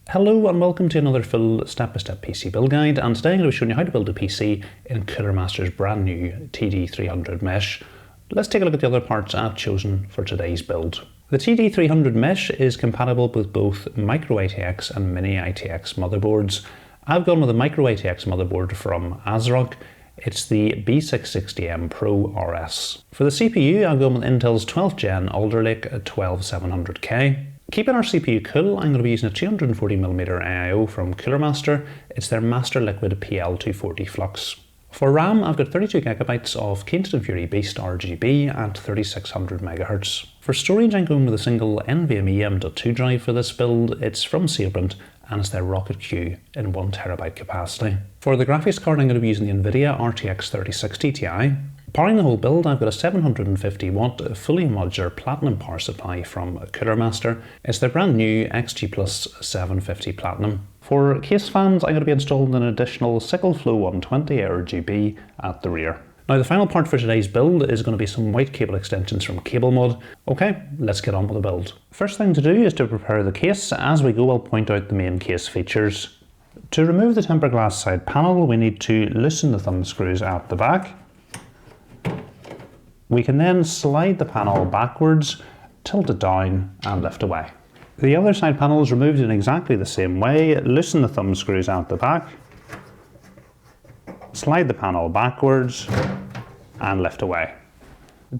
Hello and welcome to another full step-by-step PC build guide, and today I'm going to be showing you how to build a PC in Cooler Master's brand new TD300 Mesh. Let's take a look at the other parts I've chosen for today's build. The TD300 Mesh is compatible with both micro ATX and mini ATX motherboards. I've gone with a micro ATX motherboard from ASRock. It's the B660M PRO RS. For the CPU, I've gone with Intel's 12th Gen Alder Lake at 12700K. Keeping our CPU cool, I'm going to be using a 240mm AIO from Cooler Master. It's their MasterLiquid PL240 Flux. For RAM, I've got 32GB of Kingston Fury Beast RGB at 3600 MHz. For storage, I'm going with a single NVMe M.2 drive for this build. It's from Sabrent and it's their Rocket Q in 1TB capacity. For the graphics card, I'm going to be using the NVIDIA RTX 3060 Ti. Powering the whole build, I've got a 750 watt fully modular platinum power supply from Cooler Master. It's their brand new XG Plus 750 Platinum. For case fans, I'm going to be installing an additional SickleFlow 120 RGB at the rear. Now the final part for today's build is going to be some white cable extensions from CableMod. Okay, let's get on with the build. First thing to do is to prepare the case. As we go, I'll point out the main case features. To remove the tempered glass side panel, we need to loosen the thumb screws at the back. We can then slide the panel backwards, tilt it down and lift away. The other side panel is removed in exactly the same way. Loosen the thumb screws out the back, slide the panel backwards and lift away.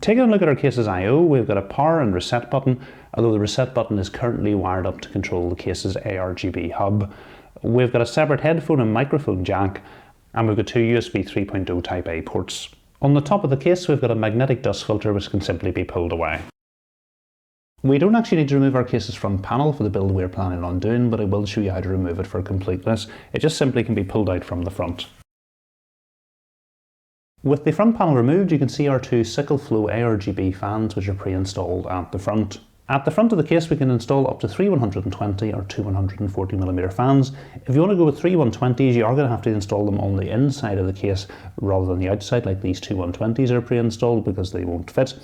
Taking a look at our case's I/O, we've got a power and reset button, although the reset button is currently wired up to control the case's ARGB hub. We've got a separate headphone and microphone jack, and we've got two USB 3.0 Type A ports. On the top of the case, we've got a magnetic dust filter which can simply be pulled away. We don't actually need to remove our case's front panel for the build we're planning on doing, but I will show you how to remove it for completeness. It just simply can be pulled out from the front. With the front panel removed, you can see our two SickleFlow ARGB fans which are pre-installed at the front. At the front of the case, we can install up to three 120 or two 140mm fans. If you want to go with three 120s, you are going to have to install them on the inside of the case rather than the outside, like these two 120s are pre-installed, because they won't fit.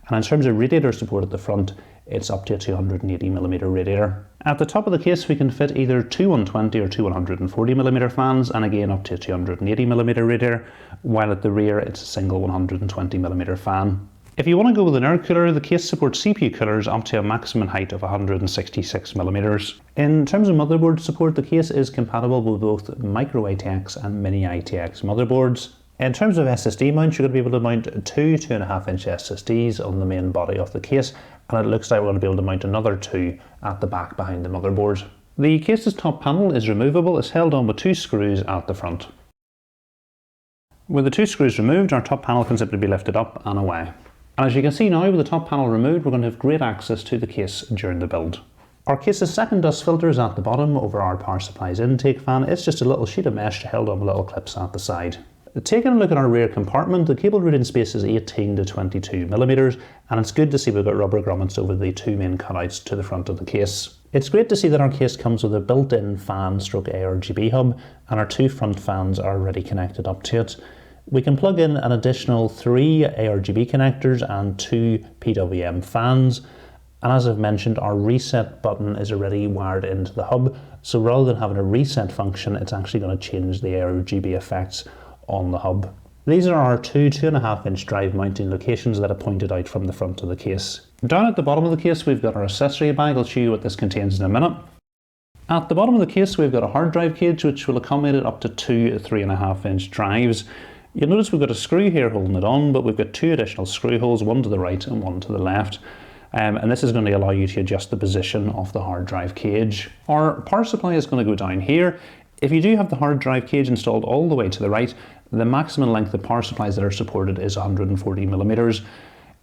And in terms of radiator support at the front, it's up to a 280mm radiator. At the top of the case, we can fit either two 120 or two 140mm fans, and again up to a 280mm radiator, while at the rear it's a single 120mm fan. If you want to go with an air cooler, the case supports CPU coolers up to a maximum height of 166mm. In terms of motherboard support, the case is compatible with both micro ATX and mini ATX motherboards. In terms of SSD mounts, you're going to be able to mount two 2.5-inch SSDs on the main body of the case, and it looks like we're going to be able to mount another two at the back behind the motherboard. The case's top panel is removable. It's held on with two screws at the front. With the two screws removed, our top panel can simply be lifted up and away. And as you can see now, with the top panel removed, we're going to have great access to the case during the build. Our case's second dust filter is at the bottom over our power supply's intake fan. It's just a little sheet of mesh held on with little clips at the side. Taking a look at our rear compartment, the cable routing space is 18 to 22mm, and it's good to see we've got rubber grommets over the two main cutouts to the front of the case. It's great to see that our case comes with a built-in fan stroke ARGB hub, and our two front fans are already connected up to it. We can plug in an additional three ARGB connectors and two PWM fans. And as I've mentioned, our reset button is already wired into the hub. So rather than having a reset function, it's actually going to change the ARGB effects on the hub. These are our two 2.5-inch drive mounting locations that are pointed out from the front of the case. Down at the bottom of the case, we've got our accessory bag. I'll show you what this contains in a minute. At the bottom of the case, we've got a hard drive cage, which will accommodate up to two 3.5-inch drives. You'll notice we've got a screw here holding it on, but we've got two additional screw holes, one to the right and one to the left. And this is going to allow you to adjust the position of the hard drive cage. Our power supply is going to go down here. If you do have the hard drive cage installed all the way to the right, the maximum length of power supplies that are supported is 140mm.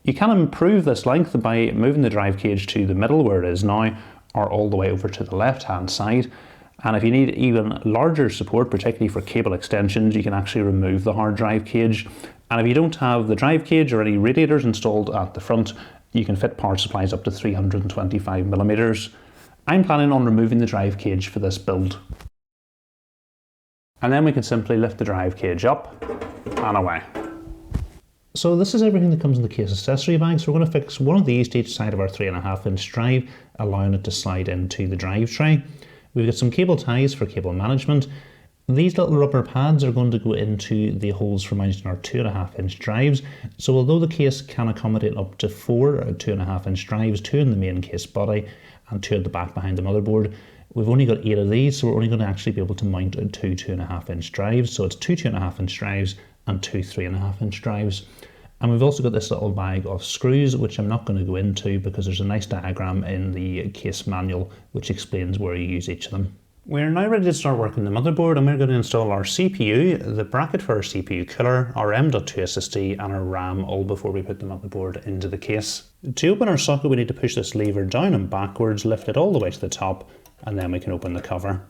You can improve this length by moving the drive cage to the middle where it is now, or all the way over to the left hand side. And if you need even larger support, particularly for cable extensions, you can actually remove the hard drive cage. And if you don't have the drive cage or any radiators installed at the front, you can fit power supplies up to 325mm. I'm planning on removing the drive cage for this build. And then we can simply lift the drive cage up and away. So this is everything that comes in the case accessory bag. So we're going to fix one of these to each side of our 3.5-inch drive, allowing it to slide into the drive tray. We've got some cable ties for cable management. These little rubber pads are going to go into the holes for mounting our 2.5-inch drives. So although the case can accommodate up to 4 2.5-inch drives, 2 in the main case body and 2 at the back behind the motherboard, we've only got 8 of these, so we're only going to actually be able to mount 2 2.5-inch drives. So it's 2 2.5-inch drives and 2 3.5-inch drives. And we've also got this little bag of screws, which I'm not going to go into because there's a nice diagram in the case manual which explains where you use each of them. We're now ready to start working the motherboard, and we're going to install our CPU, the bracket for our CPU cooler, our M.2 SSD and our RAM all before we put the motherboard into the case. To open our socket we need to push this lever down and backwards, lift it all the way to the top, and then we can open the cover.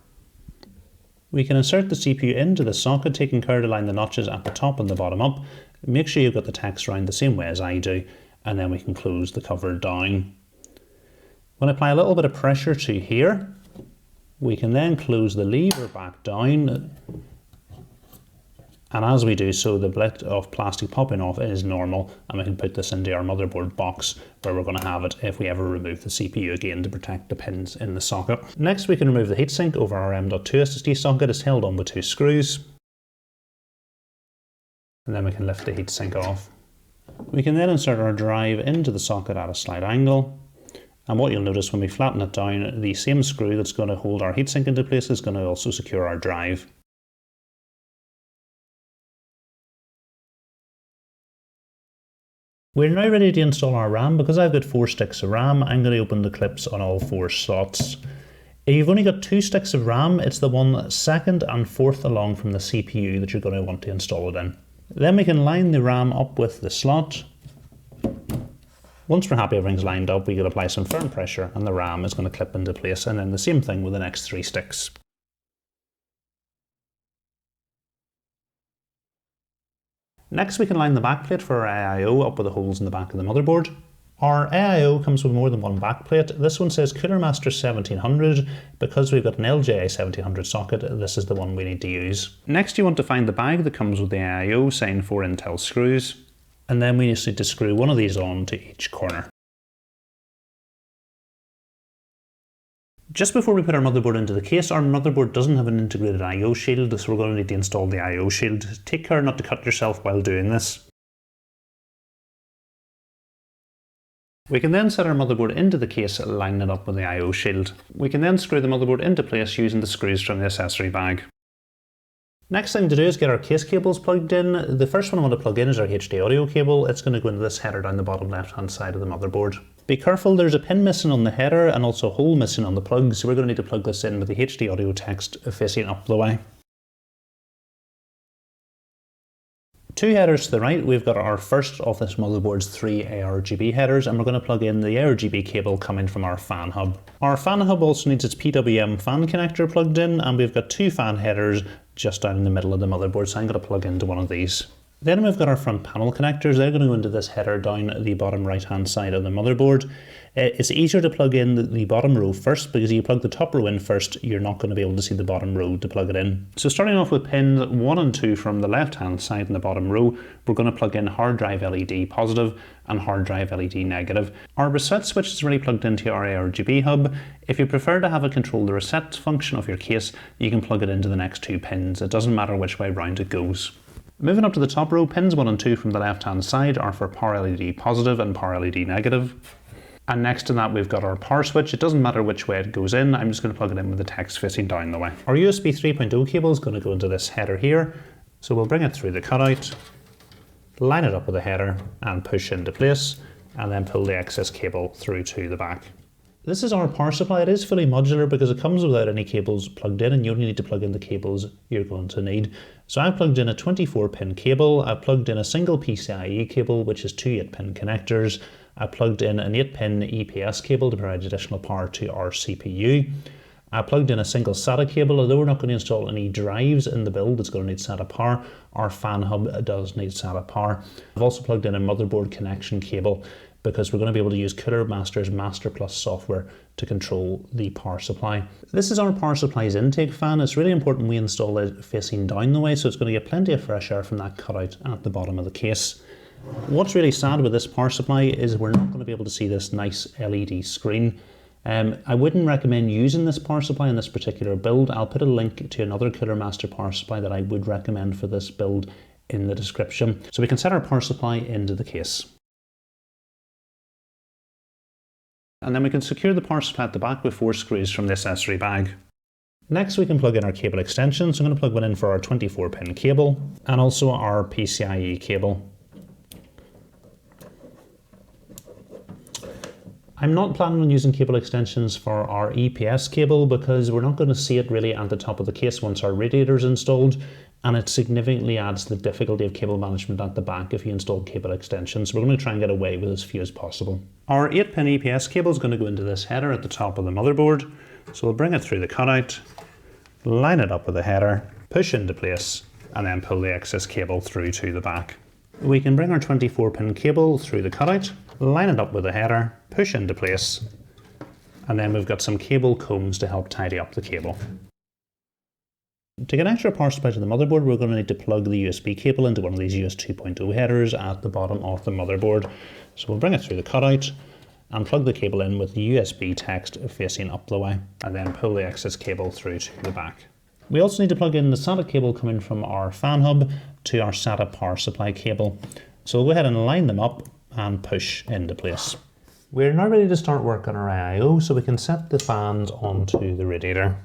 We can insert the CPU into the socket, taking care to line the notches at the top and the bottom up. Make sure you've got the text around the same way as I do, and then we can close the cover down. We'll apply a little bit of pressure to here. We can then close the lever back down, and as we do so the bit of plastic popping off is normal, and we can put this into our motherboard box where we're going to have it if we ever remove the CPU again to protect the pins in the socket. Next we can remove the heatsink over our M.2 SSD socket. It's held on with 2 screws, and then we can lift the heatsink off. We can then insert our drive into the socket at a slight angle. And what you'll notice when we flatten it down, the same screw that's going to hold our heatsink into place is going to also secure our drive. We're now ready to install our RAM. Because I've got 4 sticks of RAM, I'm going to open the clips on all 4 slots. If you've only got 2 sticks of RAM, it's the one second and fourth along from the CPU that you're going to want to install it in. Then we can line the RAM up with the slot. Once we're happy everything's lined up, we can apply some firm pressure and the RAM is going to clip into place, and then the same thing with the next 3 sticks. Next we can line the backplate for our AIO up with the holes in the back of the motherboard. Our AIO comes with more than one backplate. This one says Cooler Master 1700. Because we've got an LJ 1700 socket, this is the one we need to use. Next you want to find the bag that comes with the AIO, saying 4 Intel screws. And then we just need to screw one of these on to each corner. Just before we put our motherboard into the case, our motherboard doesn't have an integrated I/O shield, so we're going to need to install the I/O shield. Take care not to cut yourself while doing this. We can then set our motherboard into the case, lining it up with the I/O shield. We can then screw the motherboard into place using the screws from the accessory bag. Next thing to do is get our case cables plugged in. The first one I want to plug in is our HD audio cable. It's going to go into this header down the bottom left hand side of the motherboard. Be careful, there's a pin missing on the header and also a hole missing on the plug, so we're going to need to plug this in with the HD audio text facing up the way. 2 headers to the right, we've got our first of this motherboard's 3 ARGB headers, and we're going to plug in the ARGB cable coming from our fan hub. Our fan hub also needs its PWM fan connector plugged in, and we've got 2 fan headers just down in the middle of the motherboard, so I'm going to plug into one of these. Then we've got our front panel connectors. They're going to go into this header down the bottom right hand side of the motherboard. It's easier to plug in the bottom row first, because if you plug the top row in first, you're not going to be able to see the bottom row to plug it in. So starting off with pins 1 and 2 from the left hand side in the bottom row, we're going to plug in hard drive LED positive and hard drive LED negative. Our reset switch is already plugged into our ARGB hub. If you prefer to have it control the reset function of your case, you can plug it into the next 2 pins. It doesn't matter which way round it goes. Moving up to the top row, pins 1 and 2 from the left hand side are for power LED positive and power LED negative. And next to that we've got our power switch. It doesn't matter which way it goes in, I'm just going to plug it in with the text facing down the way. Our USB 3.0 cable is going to go into this header here, so we'll bring it through the cutout, line it up with the header and push into place, and then pull the excess cable through to the back. This is our power supply. It is fully modular because it comes without any cables plugged in, and you only need to plug in the cables you're going to need. So I've plugged in a 24-pin cable, I've plugged in a single PCIe cable which is 2 8-pin connectors, I plugged in an 8-pin EPS cable to provide additional power to our CPU. I plugged in a single SATA cable. Although we're not going to install any drives in the build that's going to need SATA power, our fan hub does need SATA power. I've also plugged in a motherboard connection cable because we're going to be able to use Cooler Master's Master Plus software to control the power supply. This is our power supply's intake fan. It's really important we install it facing down the way, so it's going to get plenty of fresh air from that cutout at the bottom of the case. What's really sad with this power supply is we're not going to be able to see this nice LED screen I wouldn't recommend using this power supply in this particular build. I'll put a link to another Cooler Master power supply that I would recommend for this build in the description. So we can set our power supply into the case. And then we can secure the power supply at the back with 4 screws from the accessory bag. Next we can plug in our cable extensions. I'm going to plug one in for our 24-pin cable and also our PCIe cable. I'm not planning on using cable extensions for our EPS cable because we're not going to see it really at the top of the case once our radiator is installed, and it significantly adds the difficulty of cable management at the back if you install cable extensions. So we're going to try and get away with as few as possible. Our 8-pin EPS cable is going to go into this header at the top of the motherboard. So we'll bring it through the cutout, line it up with the header, push into place, and then pull the excess cable through to the back. We can bring our 24-pin cable through the cutout, line it up with the header, push into place, and then we've got some cable combs to help tidy up the cable. To connect our power supply to the motherboard, we're going to need to plug the USB cable into one of these US 2.0 headers at the bottom of the motherboard. So we'll bring it through the cutout and plug the cable in with the USB text facing up the way, and then pull the excess cable through to the back. We also need to plug in the SATA cable coming from our fan hub to our SATA power supply cable. So we'll go ahead and line them up and push into place. We're now ready to start work on our AIO, so we can set the fans onto the radiator.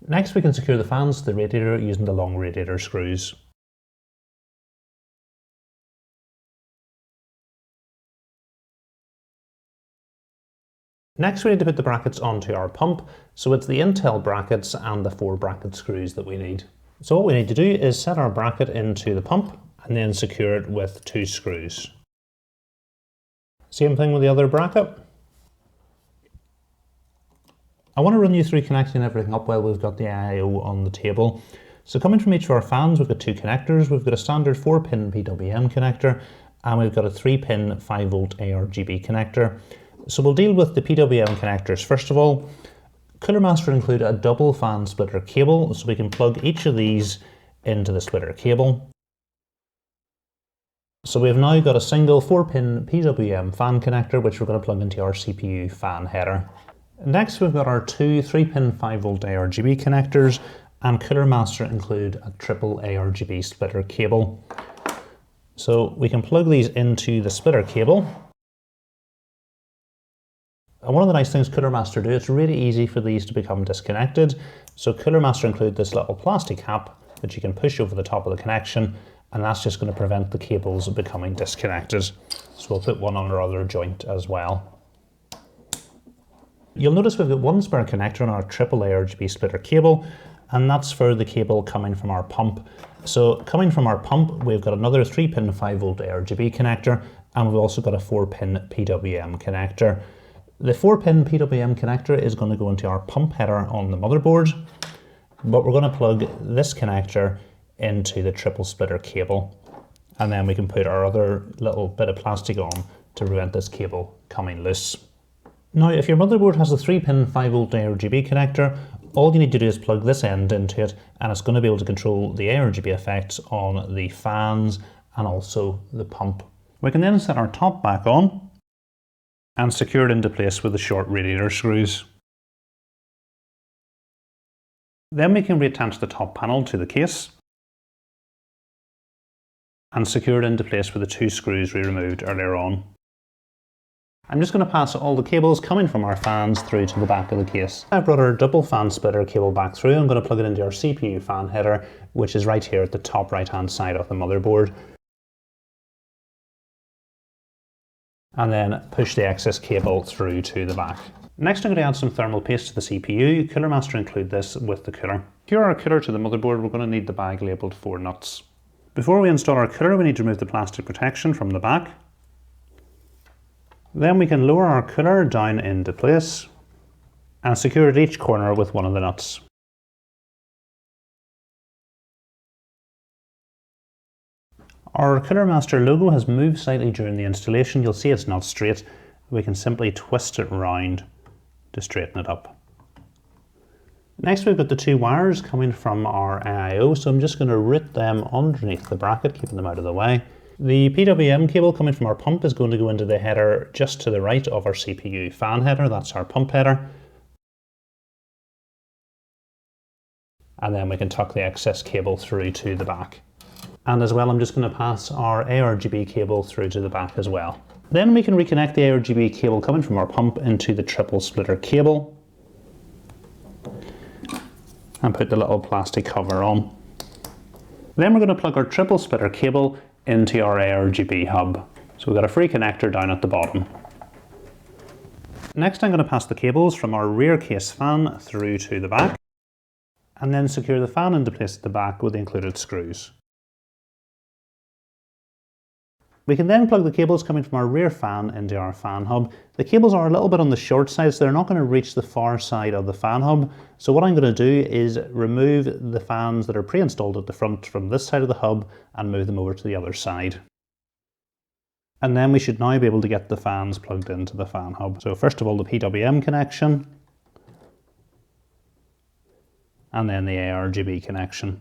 Next we can secure the fans to the radiator using the long radiator screws. Next we need to put the brackets onto our pump, so it's the Intel brackets and the 4 bracket screws that we need. So what we need to do is set our bracket into the pump and then secure it with 2 screws. Same thing with the other bracket. I want to run you through connecting everything up while we've got the AIO on the table. So coming from each of our fans, we've got 2 connectors. We've got a standard 4-pin PWM connector and we've got a 3-pin 5V ARGB connector. So we'll deal with the PWM connectors first of all. Cooler Master include a double fan splitter cable, so we can plug each of these into the splitter cable. So we've now got a single 4-pin PWM fan connector which we're going to plug into our CPU fan header. Next we've got our 2 3-pin 5V ARGB connectors, and Cooler Master include a triple ARGB splitter cable. So we can plug these into the splitter cable. And one of the nice things Cooler Master do, it's really easy for these to become disconnected. So Cooler Master include this little plastic cap that you can push over the top of the connection, and that's just going to prevent the cables becoming disconnected. So we'll put one on our other joint as well. You'll notice we've got one spare connector on our triple ARGB splitter cable, and that's for the cable coming from our pump. So coming from our pump, we've got another 3-pin 5V ARGB connector, and we've also got a 4-pin PWM connector. The 4-pin PWM connector is going to go into our pump header on the motherboard, but we're going to plug this connector into the triple splitter cable, and then we can put our other little bit of plastic on to prevent this cable coming loose. Now if your motherboard has a 3-pin 5V ARGB connector, all you need to do is plug this end into it, and it's going to be able to control the ARGB effects on the fans and also the pump. We can then set our top back on and secure it into place with the short radiator screws. Then we can reattach the top panel to the case and secure it into place with the 2 screws we removed earlier on. I'm just going to pass all the cables coming from our fans through to the back of the case. I've brought our double fan splitter cable back through. I'm going to plug it into our CPU fan header, which is right here at the top right hand side of the motherboard. And then push the excess cable through to the back. Next I'm going to add some thermal paste to the CPU. Cooler Master include this with the cooler. To secure our cooler to the motherboard, we're going to need the bag labelled 4 nuts. Before we install our cooler, we need to remove the plastic protection from the back. Then we can lower our cooler down into place and secure at each corner with one of the nuts. Our Cooler Master logo has moved slightly during the installation. You'll see it's not straight. We can simply twist it round to straighten it up. Next we've got the 2 wires coming from our AIO, so I'm just going to route them underneath the bracket, keeping them out of the way. The PWM cable coming from our pump is going to go into the header just to the right of our CPU fan header. That's our pump header. And then we can tuck the excess cable through to the back. And as well, I'm just going to pass our ARGB cable through to the back as well. Then we can reconnect the ARGB cable coming from our pump into the triple splitter cable and put the little plastic cover on. Then we're going to plug our triple splitter cable into our ARGB hub. So we've got a free connector down at the bottom. Next, I'm going to pass the cables from our rear case fan through to the back and then secure the fan into place at the back with the included screws. We can then plug the cables coming from our rear fan into our fan hub. The cables are a little bit on the short side, so they're not going to reach the far side of the fan hub. So what I'm going to do is remove the fans that are pre-installed at the front from this side of the hub and move them over to the other side. And then we should now be able to get the fans plugged into the fan hub. So first of all, the PWM connection, and then the ARGB connection.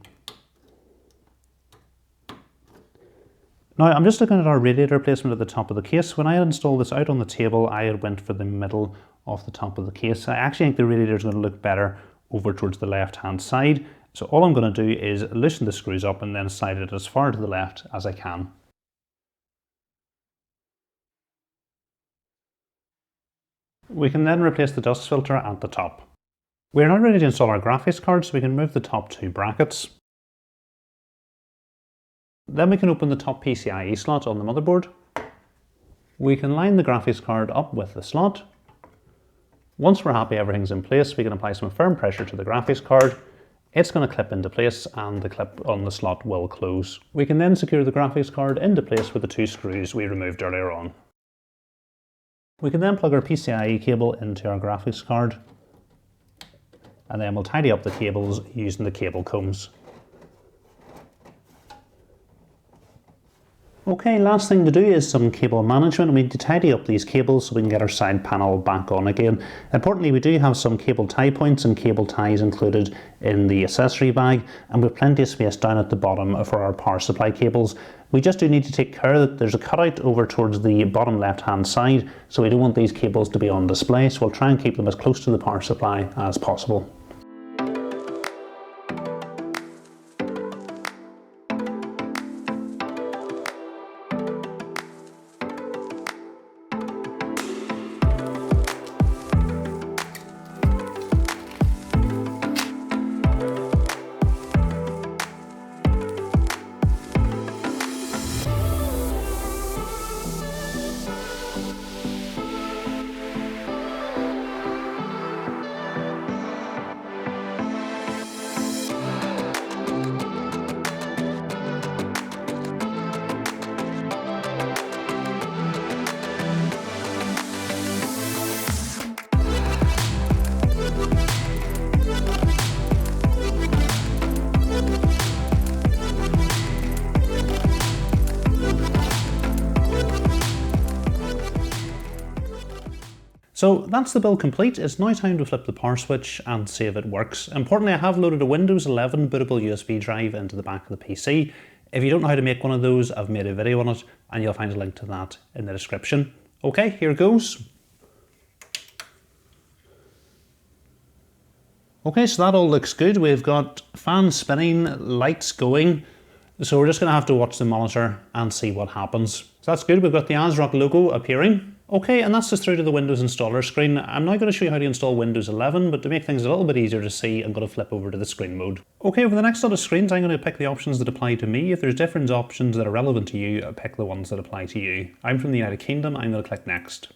Now I'm just looking at our radiator placement at the top of the case. When I installed this out on the table, I had went for the middle of the top of the case. I actually think the radiator is going to look better over towards the left hand side. So all I'm going to do is loosen the screws up and then slide it as far to the left as I can. We can then replace the dust filter at the top. We're now ready to install our graphics card, so we can remove the top two brackets. Then we can open the top PCIe slot on the motherboard. We can line the graphics card up with the slot. Once we're happy everything's in place, we can apply some firm pressure to the graphics card. It's going to clip into place and the clip on the slot will close. We can then secure the graphics card into place with the two screws we removed earlier on. We can then plug our PCIe cable into our graphics card, and then we'll tidy up the cables using the cable combs. Okay, last thing to do is some cable management. We need to tidy up these cables so we can get our side panel back on again. Importantly, we do have some cable tie points and cable ties included in the accessory bag, and we have plenty of space down at the bottom for our power supply cables. We just do need to take care that there's a cutout over towards the bottom left hand side, so we don't want these cables to be on display, so we'll try and keep them as close to the power supply as possible. So that's the build complete. It's now time to flip the power switch and see if it works. Importantly, I have loaded a Windows 11 bootable USB drive into the back of the PC. If you don't know how to make one of those, I've made a video on it and you'll find a link to that in the description. Okay, here goes. Okay, so that all looks good. We've got fans spinning, lights going. So we're just going to have to watch the monitor and see what happens. So that's good. We've got the ASRock logo appearing. Okay, and that's just through to the Windows installer screen. I'm now going to show you how to install Windows 11, but to make things a little bit easier to see, I'm going to flip over to the screen mode. Okay, over the next lot of screens, I'm going to pick the options that apply to me. If there's different options that are relevant to you, pick the ones that apply to you. I'm from the United Kingdom, I'm going to click Next.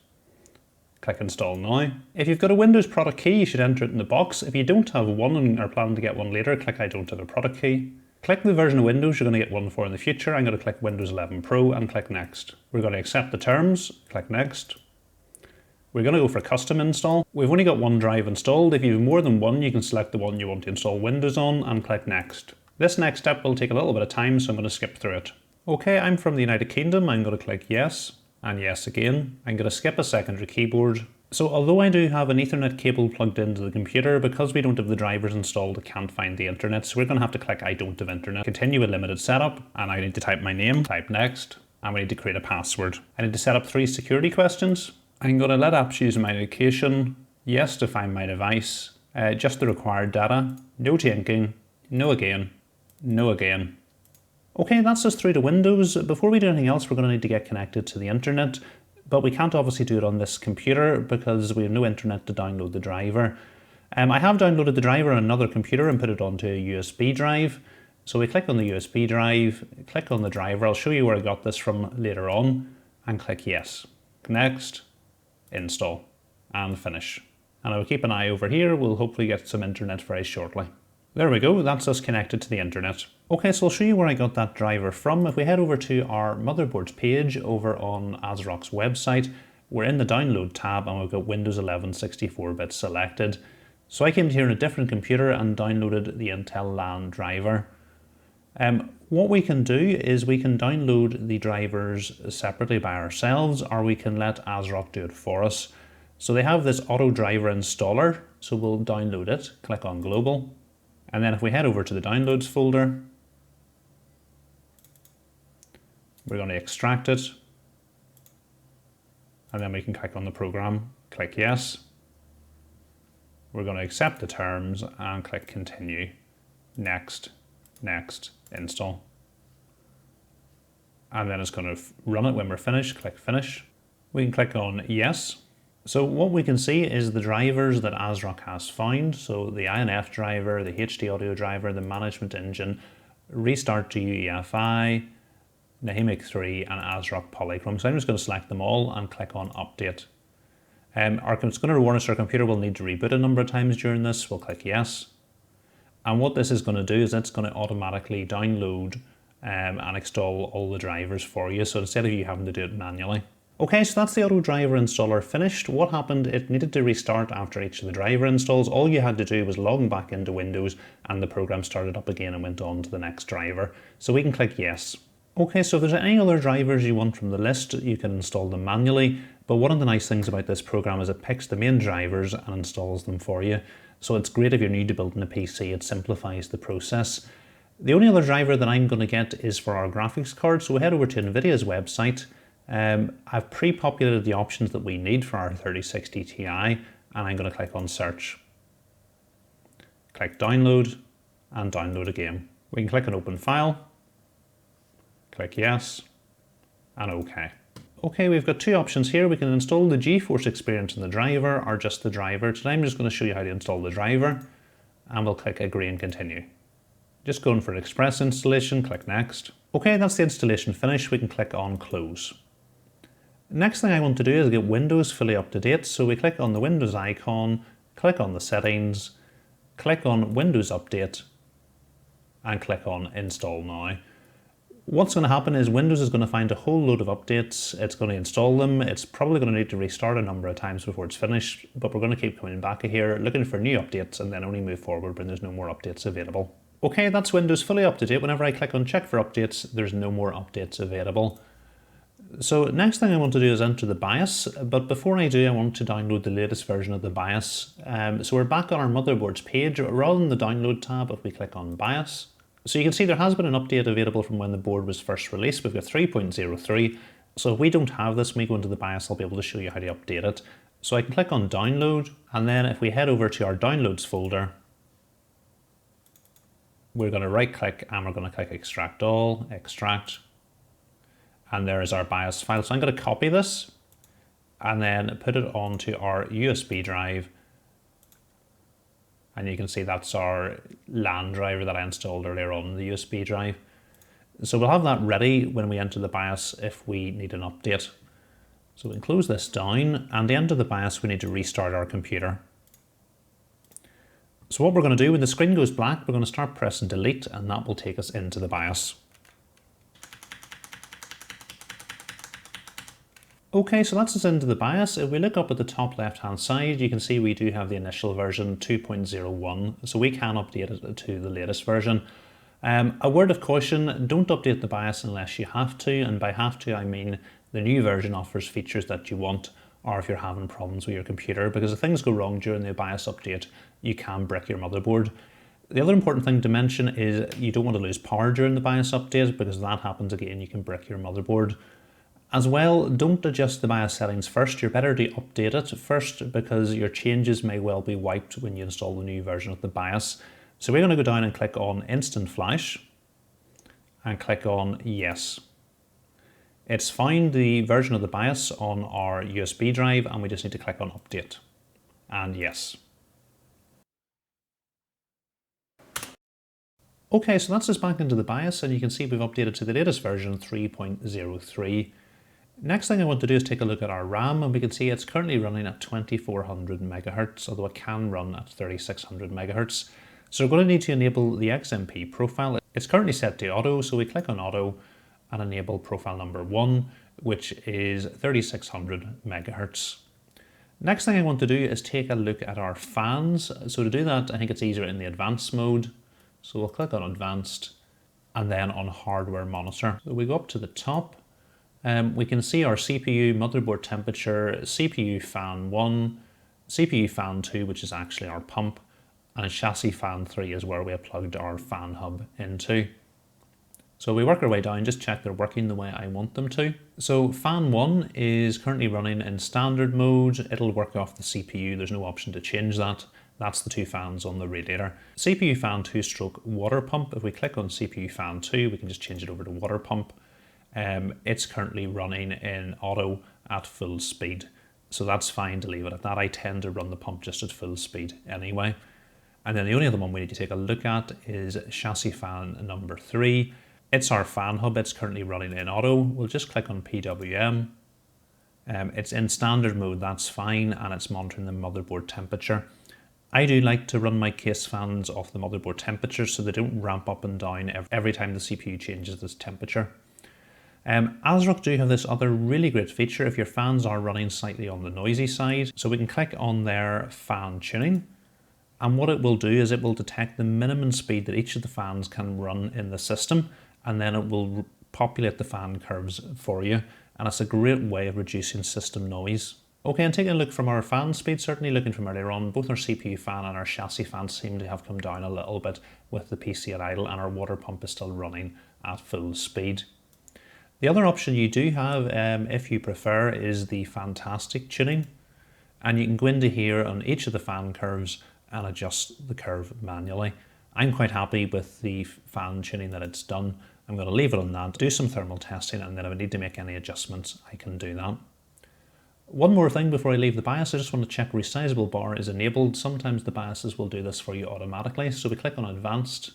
Click Install Now. If you've got a Windows product key, you should enter it in the box. If you don't have one and are planning to get one later, click I don't have a product key. Click the version of Windows you're going to get one for in the future. I'm going to click Windows 11 Pro and click Next. We're going to accept the terms, click Next. We're going to go for custom install. We've only got one drive installed. If you have more than one, you can select the one you want to install Windows on and click Next. This next step will take a little bit of time, so I'm going to skip through it. Okay, I'm from the United Kingdom. I'm going to click Yes and Yes again. I'm going to skip a secondary keyboard. So although I do have an Ethernet cable plugged into the computer, because we don't have the drivers installed, I can't find the internet. So we're going to have to click I don't have internet. Continue with limited setup, and I need to type my name, type Next. and we need to create a password. I need to set up 3 security questions. I'm going to let apps use my location, yes to find my device, just the required data, no tinking, no again, no again. Okay, that's us through to Windows. Before we do anything else, we're going to need to get connected to the internet, but we can't obviously do it on this computer because we have no internet to download the driver. I have downloaded the driver on another computer and put it onto a USB drive. So we click on the USB drive, click on the driver. I'll show you where I got this from later on, and click yes. Next, install, and finish. And I'll keep an eye over here. We'll hopefully get some internet very shortly. There we go, that's us connected to the internet. Okay, so I'll show you where I got that driver from. If we head over to our motherboards page over on ASRock's website, we're in the download tab and we've got Windows 11 64-bit selected. So I came here on a different computer and downloaded the Intel LAN driver. What we can do is we can download the drivers separately by ourselves, or we can let ASRock do it for us. So they have this auto driver installer, so we'll download it, click on global. And then if we head over to the downloads folder, we're going to extract it. And then we can click on the program, click yes. We're going to accept the terms and click continue. Next, next, install. And then it's going to run it when we're finished, click finish. We can click on yes. So what we can see is the drivers that ASRock has found. So the INF driver, the HD audio driver, the management engine, restart to UEFI, Nahimic 3 and ASRock Polychrome. So I'm just going to select them all and click on update. It's going to warn us our computer will need to reboot a number of times during this. We'll click yes. And what this is going to do is it's going to automatically download and install all the drivers for you. So instead of you having to do it manually. Okay, so that's the auto driver installer finished. What happened? It needed to restart after each of the driver installs. All you had to do was log back into Windows and the program started up again and went on to the next driver. So we can click yes. Okay, so if there's any other drivers you want from the list, you can install them manually. But one of the nice things about this program is it picks the main drivers and installs them for you. So it's great if you're new to building a PC, it simplifies the process. The only other driver that I'm going to get is for our graphics card. So we head over to NVIDIA's website. I've pre-populated the options that we need for our 3060 Ti, and I'm going to click on search. Click download and download again. We can click on open file, click yes, and OK. Okay, we've got 2 options here. We can install the GeForce Experience in the driver or just the driver. Today I'm just going to show you how to install the driver, and we'll click agree and continue. Just going for an express installation, click next. Okay, that's the installation finished. We can click on close. Next thing I want to do is get Windows fully up to date. So we click on the Windows icon, click on the settings, click on Windows Update, and click on Install Now. What's going to happen is Windows is going to find a whole load of updates. It's going to install them. It's probably going to need to restart a number of times before it's finished, but we're going to keep coming back here, looking for new updates, and then only move forward when there's no more updates available. Okay, that's Windows fully up to date. Whenever I click on check for updates, there's no more updates available. So next thing I want to do is enter the BIOS, but before I do, I want to download the latest version of the BIOS. So we're back on our motherboards page. Rather than the download tab, if we click on BIOS, so you can see there has been an update available from when the board was first released. We've got 3.03. So if we don't have this, when we go into the BIOS, I'll be able to show you how to update it. So I can click on download, and then if we head over to our downloads folder, we're going to right click and we're going to click extract all, extract. And there is our BIOS file. So I'm going to copy this and then put it onto our USB drive. And you can see that's our LAN driver that I installed earlier on the USB drive. So we'll have that ready when we enter the BIOS if we need an update. So we can close this down, and to enter the BIOS we need to restart our computer. So what we're going to do when the screen goes black, we're going to start pressing delete, and that will take us into the BIOS. Okay, so that's us into the BIOS. If we look up at the top left hand side, you can see we do have the initial version 2.01, so we can update it to the latest version. A word of caution, don't update the BIOS unless you have to, and by have to I mean the new version offers features that you want, or if you're having problems with your computer, because if things go wrong during the BIOS update, you can brick your motherboard. The other important thing to mention is you don't want to lose power during the BIOS update, because if that happens again, you can brick your motherboard. As well, don't adjust the BIOS settings first. You're better to update it first, because your changes may well be wiped when you install the new version of the BIOS. So we're going to go down and click on Instant Flash and click on Yes. It's found the version of the BIOS on our USB drive, and we just need to click on Update and Yes. Okay, so that's us back into the BIOS, and you can see we've updated to the latest version 3.03. Next thing I want to do is take a look at our RAM, and we can see it's currently running at 2400 megahertz, although it can run at 3600 megahertz. So we're going to need to enable the XMP profile. It's currently set to auto, so we click on auto and enable profile number 1, which is 3600 megahertz. Next thing I want to do is take a look at our fans. So to do that, I think it's easier in the advanced mode. So we'll click on advanced and then on hardware monitor. So we go up to the top. We can see our CPU, motherboard temperature, CPU fan 1, CPU fan 2, which is actually our pump, and chassis fan 3 is where we have plugged our fan hub into. So we work our way down, just check they're working the way I want them to. So fan 1 is currently running in standard mode. It'll work off the CPU, there's no option to change that. That's the two fans on the radiator. CPU fan 2 stroke water pump. If we click on CPU fan 2, we can just change it over to water pump. It's currently running in auto at full speed. So that's fine to leave it at that. I tend to run the pump just at full speed anyway. And then the only other one we need to take a look at is chassis fan number 3. It's our fan hub. It's currently running in auto. We'll just click on PWM. It's in standard mode, that's fine, and it's monitoring the motherboard temperature. I do like to run my case fans off the motherboard temperature so they don't ramp up and down every time the CPU changes its temperature. ASRock do have this other really great feature if your fans are running slightly on the noisy side. So we can click on their fan tuning, and what it will do is it will detect the minimum speed that each of the fans can run in the system, and then it will populate the fan curves for you, and it's a great way of reducing system noise. Okay, and taking a look from our fan speed, certainly looking from earlier on, both our CPU fan and our chassis fan seem to have come down a little bit with the PC at idle, and our water pump is still running at full speed. The other option you do have, if you prefer, is the fantastic tuning, and you can go into here on each of the fan curves and adjust the curve manually. I'm quite happy with the fan tuning that it's done. I'm going to leave it on that, do some thermal testing, and then if I need to make any adjustments, I can do that. One more thing before I leave the BIOS, I just want to check resizable bar is enabled. Sometimes the BIOSes will do this for you automatically. So we click on advanced,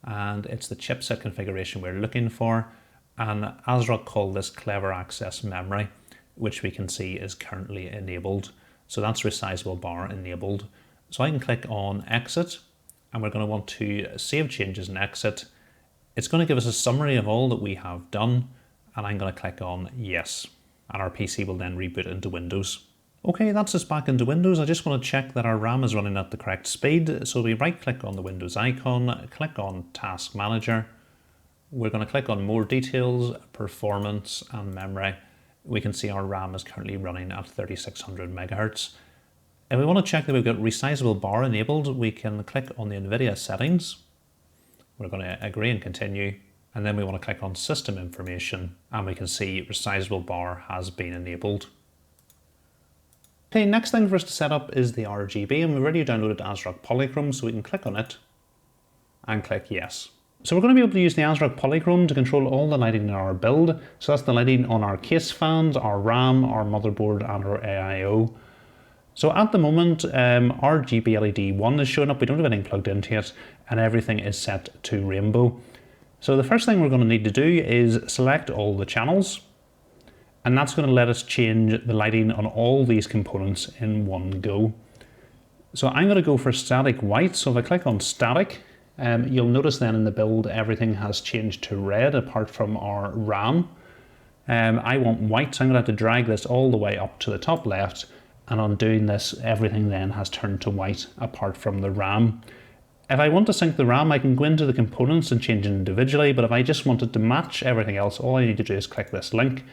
and it's the chipset configuration we're looking for. And ASRock call this clever access memory, which we can see is currently enabled. So that's resizable bar enabled. So I can click on exit, and we're going to want to save changes and exit. It's going to give us a summary of all that we have done, and I'm going to click on yes, and our PC will then reboot into Windows. Okay, that's us back into Windows. I just want to check that our RAM is running at the correct speed. So we right click on the Windows icon, click on Task Manager. We're going to click on More Details, Performance and Memory. We can see our RAM is currently running at 3600 megahertz. If we want to check that we've got resizable bar enabled, we can click on the NVIDIA settings. We're going to agree and continue. And then we want to click on System Information, and we can see resizable bar has been enabled. Okay, next thing for us to set up is the RGB, and we've already downloaded ASRock Polychrome, so we can click on it and click yes. So we're going to be able to use the ASRock Polychrome to control all the lighting in our build. So that's the lighting on our case fans, our RAM, our motherboard, and our AIO. So at the moment, RGB LED 1 is showing up. We don't have anything plugged into it, and everything is set to rainbow. So the first thing we're going to need to do is select all the channels, and that's going to let us change the lighting on all these components in one go. So I'm going to go for static white. So if I click on static, you'll notice then in the build everything has changed to red apart from our RAM. I want white, so I'm going to have to drag this all the way up to the top left, and on doing this everything then has turned to white apart from the RAM. If I want to sync the RAM, I can go into the components and change it individually, but if I just wanted to match everything else, all I need to do is click this link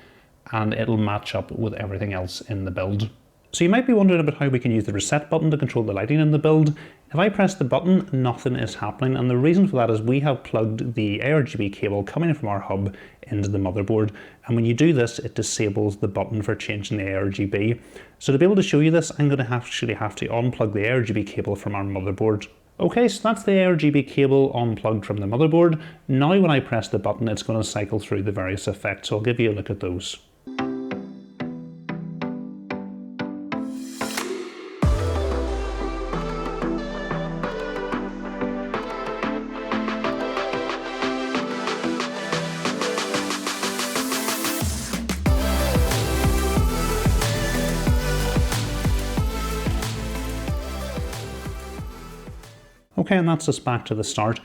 and it'll match up with everything else in the build. So you might be wondering about how we can use the reset button to control the lighting in the build. If I press the button, nothing is happening, and the reason for that is we have plugged the RGB cable coming from our hub into the motherboard, and when you do this, it disables the button for changing the RGB. So to be able to show you this, I'm going to actually have to unplug the RGB cable from our motherboard. Okay, so that's the RGB cable unplugged from the motherboard. Now when I press the button, it's going to cycle through the various effects, so I'll give you a look at those. Okay, and that's us back to the start.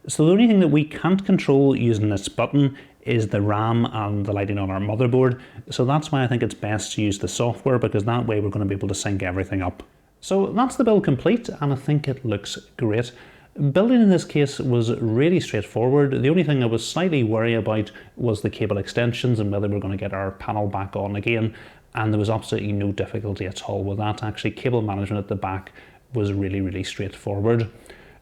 So the only thing that we can't control using this button is the RAM and the lighting on our motherboard. So that's why I think it's best to use the software, because that way we're going to be able to sync everything up. So that's the build complete, and I think it looks great. Building in this case was really straightforward. The only thing I was slightly worried about was the cable extensions and whether we're going to get our panel back on again. And there was absolutely no difficulty at all with that. Actually, cable management at the back was really straightforward.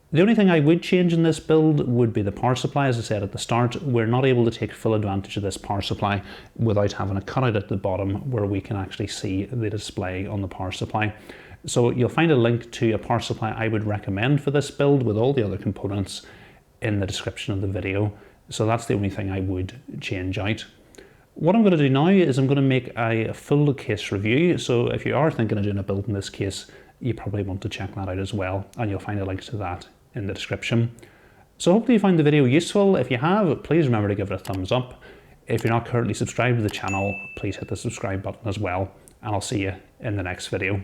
The only thing I would change in this build would be the power supply. As I said at the start, we're not able to take full advantage of this power supply without having a cutout at the bottom where we can actually see the display on the power supply. So you'll find a link to a power supply I would recommend for this build with all the other components in the description of the video. So that's the only thing I would change out. What I'm going to do now is I'm going to make a full case review. So if you are thinking of doing a build in this case, you probably want to check that out as well, and you'll find a link to that in the description. So hopefully you found the video useful. If you have, please remember to give it a thumbs up. If you're not currently subscribed to the channel, please hit the subscribe button as well, and I'll see you in the next video.